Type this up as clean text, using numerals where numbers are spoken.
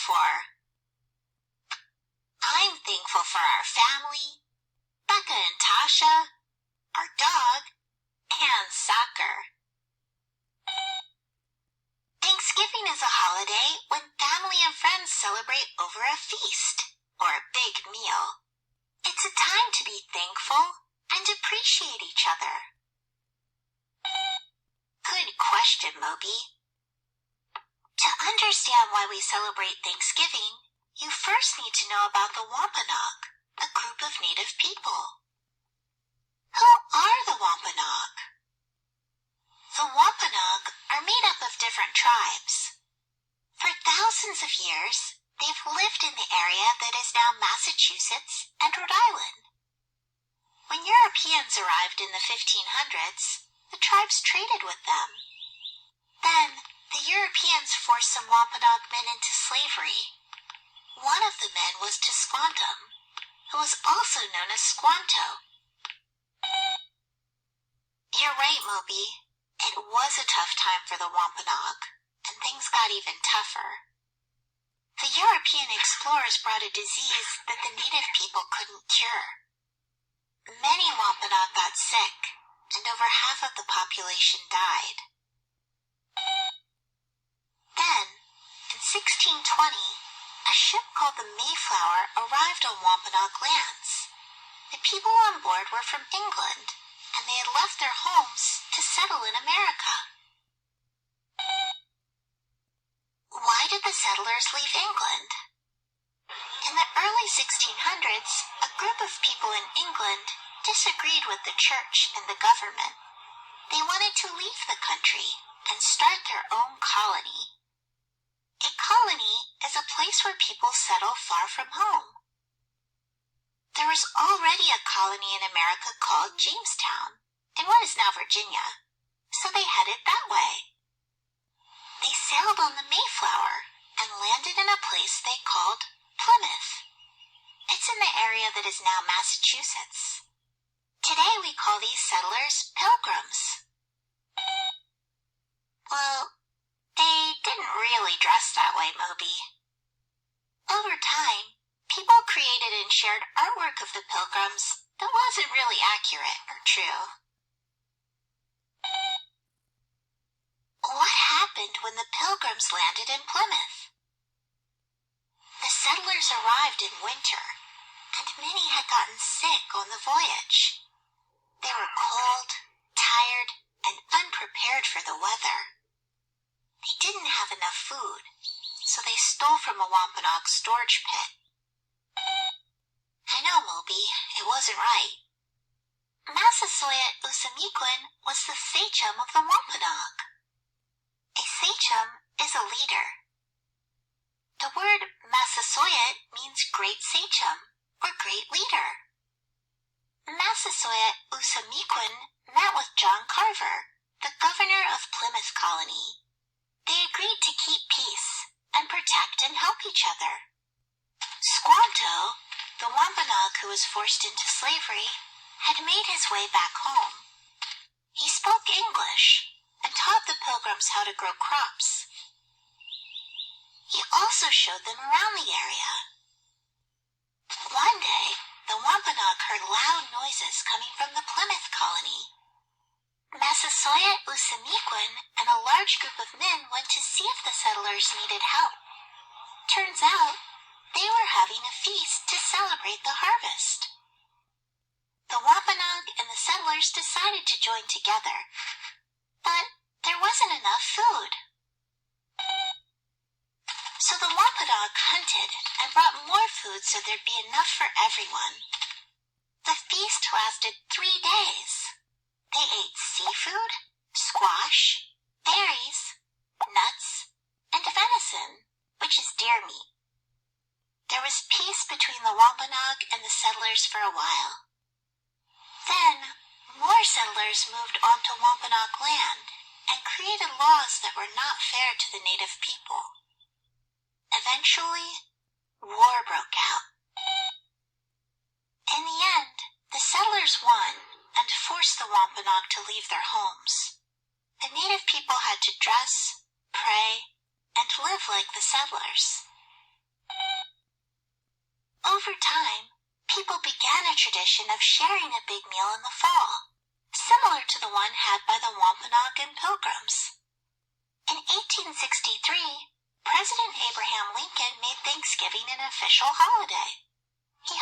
for? I'm thankful for our family, Becca and Tasha, our dog, and soccer. Thanksgiving is a holiday when family and friends celebrate over a feast or a big meal. It's a time to be thankful and appreciate each other. Good question, Moby. To understand why we celebrate Thanksgiving, you first need to know about the Wampanoag, a group of native people. Who are the Wampanoag? The Wampanoag are made up of different tribes. For thousands of years, they've lived in the area that is now Massachusetts and Rhode Island. When Europeans arrived in the 1500s, the tribes traded with them. Then, the Europeans forced some Wampanoag men into slavery. One of the men was Tisquantum, who was also known as Squanto. You're right, Moby. It was a tough time for the Wampanoag, and things got even tougher. The European explorers brought a disease that the native people couldn't cure. Many Wampanoag got sick, and over half of the population died. Then, in 1620, a ship called the Mayflower arrived on Wampanoag lands. The people on board were from England, and they had left their homes to settle in America. Why did the settlers leave England? In the early 1600s, a group of people in England disagreed with the church and the government. They wanted to leave the country and start their own colony. A colony is a place where people settle far from home. There was already a colony in America called Jamestown, in what is now Virginia, so they headed that way. They sailed on the Mayflower and landed in a place they called Plymouth. It's in the area that is now Massachusetts. Today we call these settlers Pilgrims. Well, they didn't really dress that way, Moby. Over time, people created and shared artwork of the Pilgrims that wasn't really accurate or true. What happened when the Pilgrims landed in Plymouth? The settlers arrived in winter, and many had gotten sick on the voyage. They were cold, tired, and unprepared for the weather. They didn't have enough food, so they stole from a Wampanoag storage pit. I know, Moby, it wasn't right. Massasoit Usamiquin was the sachem of the Wampanoag. A sachem is a leader. The word Massasoit means great sachem or great leader. Massasoit Usamiquin met with John Carver, the governor of Plymouth Colony. They agreed to keep peace and protect and help each other. Squanto, the Wampanoag who was forced into slavery, had made his way back home. He spoke English and taught the Pilgrims how to grow crops. He also showed them around the area. One day, the Wampanoag heard loud noises coming from the Plymouth colony. Massasoit Usamiquin and a large group of men went to see if the settlers needed help. Turns out, they were having a feast to celebrate the harvest. The Wampanoag and the settlers decided to join together, but there wasn't enough food. So the Wampanoag hunted and brought more food so there'd be enough for everyone. The feast lasted 3 days. They ate seafood, squash, berries, nuts, and venison, which is deer meat. There was peace between the Wampanoag and the settlers for a while. Then, more settlers moved onto Wampanoag land and created laws that were not fair to the native people. Eventually, war broke out. In the end, the settlers won and forced the Wampanoag to leave their homes. The native people had to dress, pray, and live like the settlers. Over time, people began a tradition of sharing a big meal in the fall, similar to the one had by the Wampanoag and Pilgrims. In 1863, President Abraham Lincoln made Thanksgiving an official holiday. He